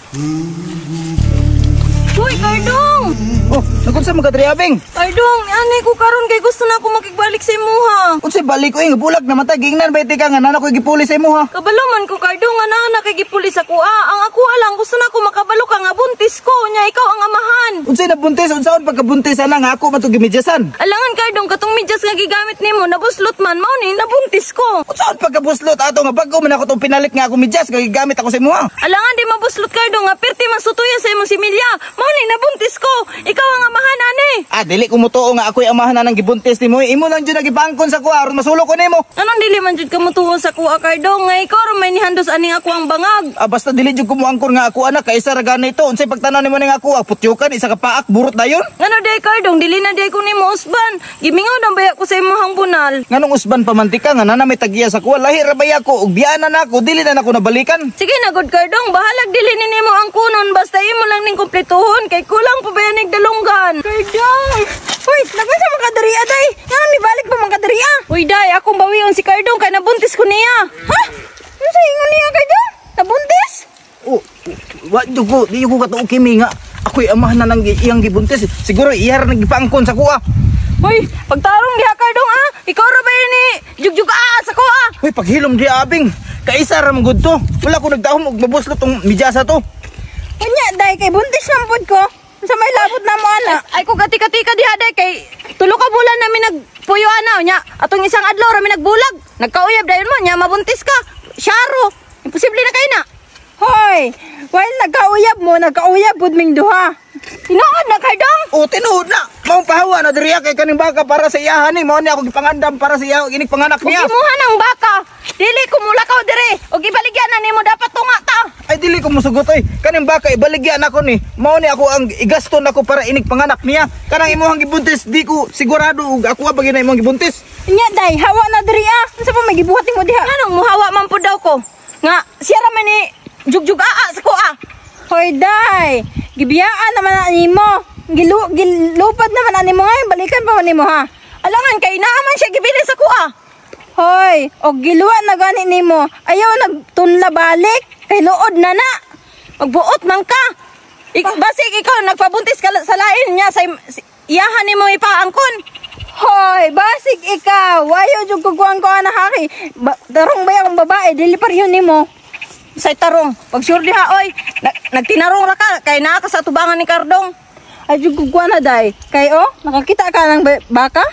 Uy, Cardong! Oh, nagunsa man ka diri abing? Cardong, anay ko karon kay gusto na ako makigbalik sa imuha. Unsay balik ko bulag na mata gingnan ba iti ka nga nana ko gipuli sa imo ha? Kabalo man ko, Cardong, nga na kay gipulis ako. Ang ako lang gusto na ako makabalo ka nga buntis ko. Nya ikaw ang amahan. Unsay nabuntis unsaon pagkabuntis ana nga ako man to gimidyasan? Alangan, Cardong, katong medyas nga gigamit nimo nabuslot man mao ni nabuntis ko. Unsaon pagkabuslot ato nga bago man ako tong pinalit nga ako midyas nga gigamit ako sa imo ha? Alangan di mabuslot, Cardong, nga perti man sutuya sa imo si Milya. Mao ni nabuntis ko. Ikaw ang amahan ani. Dili ko mutuo nga ako'y amahan na ng gibuntis nimo. Imo lang jud nagipangkon sa kuha aron masulo ko nimo. Anong dili man jud ka mutuo sa kuha, Cardong? Nga ikaw ron may nihandos aning ako ang bangag. Basta dili jud ko muangkon nga ako anak kaysa ra gani ito. Unsay pagtanaw nimo ning ako putyukan isa ka paak burot dayon. Ngano day, Cardong, dili na day ko nimo usban. Gimingaw nang baya ko sa imong bunal. Nganong usban pamantika nga nana may tagiya sa kuha lahi ra baya ko ug biyana na ako dili na nako nabalikan. Sige na, good, Cardong, bahalag dili ni nimo ang kunon basta imo lang ning kumpletuhon kay kulang pa ba yanig dalunggan. Cardong! Uy, nagmasa man ka diri day. Nga ni balik pa man ka diri. Uy, day, akong bawion si Cardong kay nabuntis ko niya. Ha? Ano sa ingon niya, Cardong? Nabuntis? Wa jud ko di ko katuo kimi nga ako'y amahan na ng iyang gibuntis. Siguro iyar nagipangkon sa kuha. Uy, pagtarong diha, Cardong, ikaw ra ba ni jugjug sa kuha? Uy, paghilom di abing. Kaisa ra man gud to. Wala ko nagdahom og mabuslot tong midyasa to. Unya, day, kay buntis man pud ko. Sa may labot na mo, ana. Ay, kung kati-katika diha, day, kay tulo ka bulan namin nagpuyo, ana. Unya, atong isang adlaw rami nagbulag. Nagkauyab dayon mo, nya, mabuntis ka. Syaro, imposible na kayo na. Hoy, while nagkauyab mo, nagkauyab pud ming duha. Tinuod na, Cardong? Tinuod na. Maong pahawa na diriya kay kaning baka para sa iyahan ni. Mao ni ako gipangandam para sa iya inig panganak niya. Ug imuha ng baka. Dili ko mulakaw dire. Og ibaligyan na nimo dapat tunga ta. Ay dili ko musugot oy. Kaning baka ibaligyan ako ni. Mao ni ako ang igaston ako para inig panganak niya. Kanang imuhang gibuntis di ko sigurado ug ako ba gina imong gibuntis. Nya day, hawa na diri Unsa pa may gibuhat nimo diha? Anong muhawa man pud daw ko? Nga siya ra man ni jugjug sa ko Hoy day, gibiyaan naman na nimo. Gilupad naman na nimo ngayon, balikan pa man nimo ha. Alangan kay naaman siya gibili sa kuha. Hoy, og giluwa na gani nimo. Ayaw nagtunla balik. Kay luod na na. Magbuot man ka. Basig ikaw nagpabuntis ka sa lain niya sa iyahan nimo ipaangkon. Hoy, basig ikaw. Wayo jud kukuan ko ana haki. Darong ba akong babae, dili pareho nimo. Say tarong, pag sure diha oy. Nagtinarong ra ka kay naa ka sa tubangan ni Cardong. Ay jud kukuan na day. Kay nakakita ka ng baka?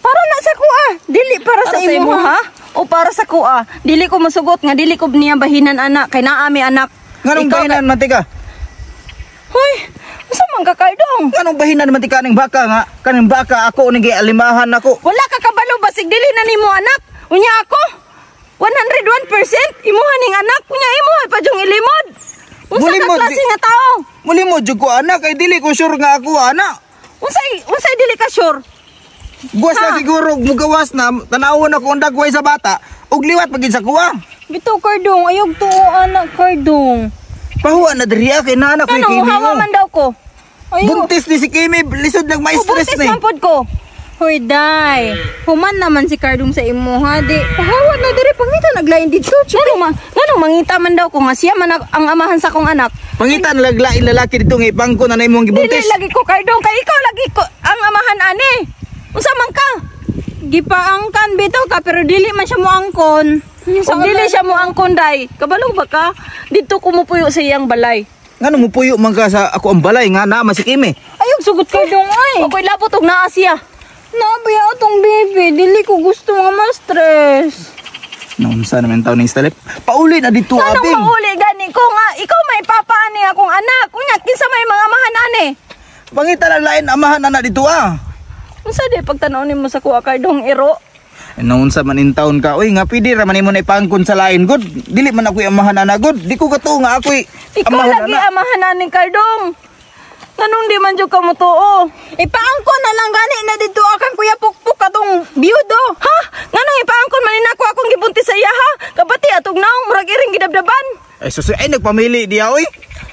Para na sa kuha, dili para sa imo ha? O para sa kuha, dili ko masugot nga dili ko niya bahinan anak kay naa mi anak. Nganong bahinan mantika? Hoy, usa man ka, Cardong? Nganong bahinan mantika ning baka nga? Kaning baka ako ning gialimahan ako. Wala ka kabalo basig dili na nimo anak. Unya ako 101% imuha ning anak, unya imuha pa jung ilimod. Unsa ka klase nga tao? Muli mo jud ko anak kay dili ko sure nga ako anak. Unsay dili ka sure? Guwas na siguro mugawas na tanawon ako ang dagway sa bata ug liwat pagid sa kuha. Bito, Cardong, ayog tuo anak, Cardong. Pahuwa na diriya kay nana ko Kimi. Hawa man daw ko. Ayog. Buntis ni si Kimi, lisod ng may stress buntis ni. man pod ko. Hoy, day. Human naman si Cardong sa imo, ha? Di, pahawa na diri pangita naglain dito. Ngano mangita man daw ko nga siya man ang amahan sa kong anak. Pangitan laglain lalaki dito nga ipangko na imong gibuntis. Dili lagi ko, Cardong, kay ikaw lagi ko ang amahan ani. Unsa man ka? Gipaangkan bitaw ka pero dili man siya moangkon. Ug dili siya moangkon day. Kabalo ba ka? Dito ko mupuyo sa iyang balay. Ngano mo puyo man ka sa ako ang balay nga naa si Kimi? Ayog sugot Cardong ay. Ako'y labot og naa siya. Nabaya atong baby, dili ko gusto nga ma-stress. Naunsa naman taon ning stalip? Pauli na dito abing. Anong mauli gani ko nga ikaw may papaani akong anak. Unya kinsa may mga amahan ani? Pangita lang lain amahan na dito Unsa di pagtanaw nimo sa kuha Cardong iro? Naunsa man in taon ka, oy nga pidi ra man imo na ipangkon sa lain god. Dili man ako amahan na god. Di ko katuo nga ako ikaw amahan lagi amahan ani Cardong. Nganong di man jud ka mutuo? Ipaangkon na lang gani na dito akan kuya pukpuk katong biyudo. Ha? Nganong ipaangkon man nako akong gibuntis sa iya ha? Kabati atog naong murag iring gidabdaban. Ay susi ay nagpamili di oy.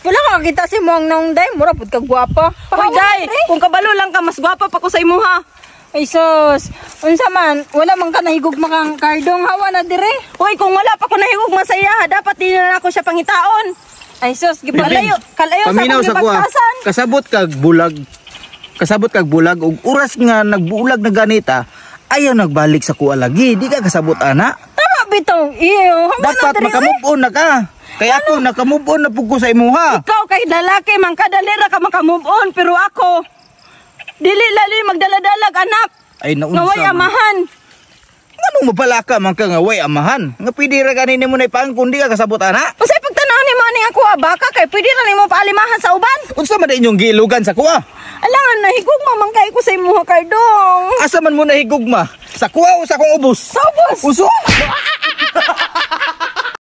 Wala ka kita si Mong Nong day, mura pud ka gwapa. Hoy day, kung kabalo lang ka mas gwapa pa ko sa imo ha. Ay sus, unsa man, wala man ka nahigog makang Cardong hawa na dire. Hoy, kung wala pa ko nahigog masaya, dapat di na ako siya pangitaon. Ay sus, gibalayo. Kalayo sa paminaw akong sa kuha. gibagtasan. Kasabot kag bulag ug oras nga nagbulag na ganita, ayaw nagbalik sa kuha lagi. Di ka kasabot ana. Tama bitong iyo. Dapat makamove on na ka. Kaya ako nakamove on na pug ko sa imuha. Ikaw kay lalaki man kadalira ka maka-move on pero ako dili lali magdaladalag anak. Ay naunsa. Naway amahan. Anong mapalaka man ka nga way amahan? Nga pwede ra ganin mo na ipang kundi ka kasabot ana. Usay pagtanaw ni mo ani ako baka kay pwede ra nimo paalimahan sa uban. Unsa man inyong gilugan sa kuha? Alangan nahigugma man kay ko sa imuha kay dong. Asa man mo nahigugma? Sa kuha o sa akong ubos? Sa ubos. Uso?